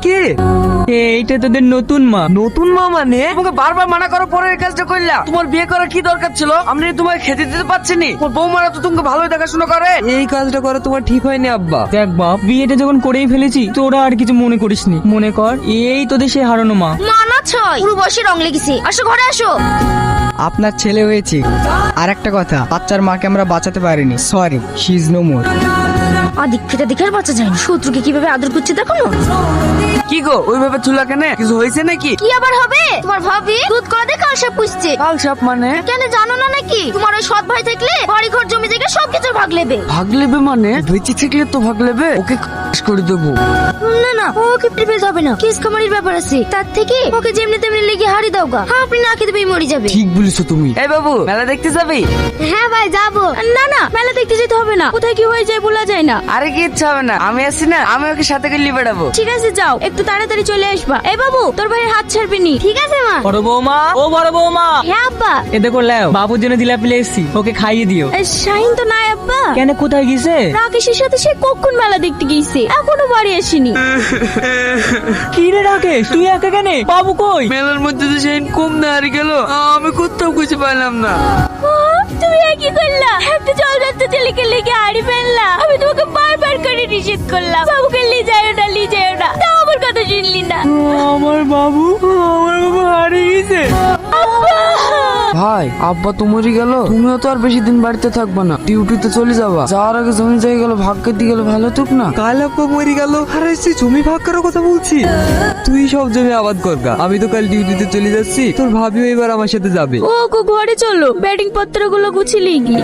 কে? এইটা তোদের নতুন মা। নতুন মা মানে? তোমাকে বারবার মানা করার পরে এই কাজটা করলা। তোমার বিয়ে করার কি দরকার ছিল? আমি তোমাকে খেতে দিতে পারছি নি। তোমার বৌমারা তো তোমাকে ভালোই দেখাশোনা করে। এই কাজটা করা তোমার ঠিক হয়নি আব্বা। দেখ বাপ, বিয়েটা যখন করেই ফেলেছি তোরা আর কিছু মনে করিসনি। মনে কর এই তোদের সেই হারানো মা। মানা ছয়, পুরো বয়সে রং লেগেছে। আসো ঘরে আসো। আপনার ছেলে হয়েছে। আর একটা কথা, বাচ্চার মাকে আমরা বাঁচাতে পারিনি, sorry, she is no more. আদিক্ষেতা দেখে আর বাঁচা যায় না। শত্রুকে কিভাবে আদর করছে দেখো না। কি গো ওইভাবে চুলা কেন? কিছু হয়েছে নাকি? কি আবার হবে? তোমার ভাবি দুধ কলা দেখে আশা পুষছে। কাল সাপ মানে? কেন জানো না নাকি? তোমার ওই সৎ ভাই থাকলে বাড়ি ঘর জমি জায়গা সবকিছু ভাগ লেবে। ভাগ লেবে মানে? বেঁচে থাকলে তো ভাগ লেবে। ওকে করে দেবো। না না, ওকে প্রিপেয়ার হবে না। কেস কামারির ব্যাপার আছে। তার থেকে ওকে যেমনি তেমনি লেগে হারি দাও গা। আপনি না খেতে পেয়ে মরে যাবে। ঠিক বলেছো তুমি। এই বাবু, মেলা দেখতে যাবি? হ্যাঁ ভাই যাবো। না না, মেলা দেখতে যেতে হবে না। কোথায় কি হয়ে যায় বলা যায় না। আরে কি ইচ্ছা হবে না, আমি আছি না, আমি ওকে সাথে করে নিয়ে বেড়াবো। ঠিক আছে যাও, একটু তাড়াতাড়ি চলে আসবা। এই বাবু, তোর ভাইয়ের হাত ছাড়বি নি। ঠিক আছে মা। বড় বৌমা, ও বড় বৌমা, হ্যাঁ আব্বা। এ দেখো ল্যাও, বাবুর জন্য জিলাপি নিয়ে এসেছি, ওকে খাইয়ে দিও। শাহিন তো নাই আব্বা। কেন, কোথায় গেছে? রাকেশের সাথে সে কখন মেলা দেখতে গিয়েছে, এখনো বাড়ি আসেনি। কি রে রাকেশ, তুই একা কেন? বাবু কই? মেলার মধ্যে তো সেই কম না হারিয়ে গেল, আমি কোথাও খুঁজে পাইলাম না। তুমি কি করলা? একটা জলজান্ত ছেলেকে লেগে হাড়ি ফেললা। আমি তোমাকে বারবার করে নিষেধ করলাম, বাবুকে নিয়ে যাও না, নিয়ে যাও না, তাও আমার কথা শুনলি না। আমার বাবু হারিয়ে গেছে। ভাই, আব্বা তো মরে গেল, তুমিও তো আর বেশি দিন বাড়িতে থাকবে না, ডিউটিতে চলে যাবা। যাওয়ার আগে জমি জায়গা গেল ভাগ করতে গেলে ভালো হতো না? কাল আব্বা মরে গেল, আর এসে জমি ভাগ করার কথা বলছি। তুই সব জমি আবাদ করগা, আমি তো কাল ডিউটিতে চলে যাচ্ছি। তোর ভাবিও এবার আমার সাথে যাবে। ও গো, ঘরে চলো, ব্যাটিং পত্রগুলো গুছিয়ে গি।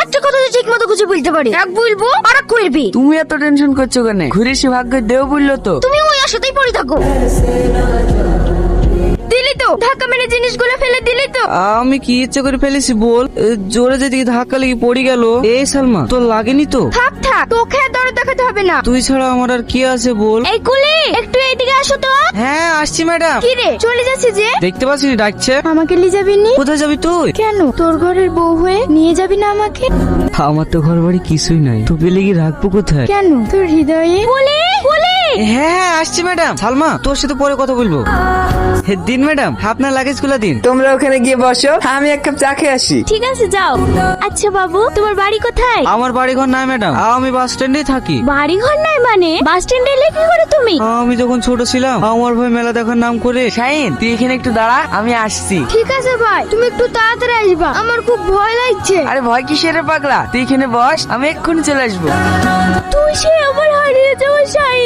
একটা কথা তো ঠিক মতো গুছিয়ে বলতে পারি, এক বলবো আর এক করবি। তুমি এত টেনশন করছো কেন? ঘুরে এসে ভাগ্য দেও বললো তো। তুমি ওই আশাতেই পড়ে থাকো। দিলি তো ধাক্কা মেরে জিনিসগুলো ফেলে দিলি তো। আমি কি ইচ্ছে করে ফেলেছি বল? জোরে যেদিকে ধাক্কা লেগে পড়ে গেল। এই সালমা, তোর লাগেনি তো? থাক থাক, তোকে আর দরদ দেখাতে হবে না। তুই ছাড়া আমার আর কি আছে বল? এই কুলি, একটু এইদিকে আসো তো। হ্যাঁ আসছি ম্যাডাম। কি রে, চলে যাচ্ছি যে? দেখতে পাচ্ছিস ডাকছে। আমাকে নিয়ে যাবি নি? কোথায় যাবি তুই? কেন, তোর ঘরের বউ হয়ে নিয়ে যাবি না আমাকে? আমার তো ঘর বাড়ি কিছুই নাই, তোকে লেগে রাখবো কোথায়? কেন, তোর হৃদয়ে? কুলি কুলি। হ্যাঁ আসছি ম্যাডাম। সালমা, তোর সাথে পরে কথা বলবো। দিন ম্যাডাম, আপনার লাগেজ গুলা দিন। তোমরা ওখানে গিয়ে বসো, আমি এক কাপ চা খেয়ে আসি। ঠিক আছে যাও। আচ্ছা বাবু, তোমার বাড়ি কোথায়? আমার বাড়ি ঘর নাই ম্যাডাম, আমি বাস স্ট্যান্ডেই থাকি। বাড়ি ঘর নাই মানে? বাস স্ট্যান্ডে এলে কি করে তুমি? আমি যখন ছোট ছিলাম, আমার ভাই মেলা দেখার নাম করে। শাহিন, তুই এখানে একটু দাঁড়া, আমি আসছি। ঠিক আছে ভাই, তুমি একটু তাড়াতাড়ি আসবা, আমার খুব ভয় লাগছে। আরে ভয় কিসের রে পাগলা, তুই এখানে বস, আমি এক্ষুনি চলে আসবো। তুই সে আমার হারিয়ে যাওয়া শাহিন।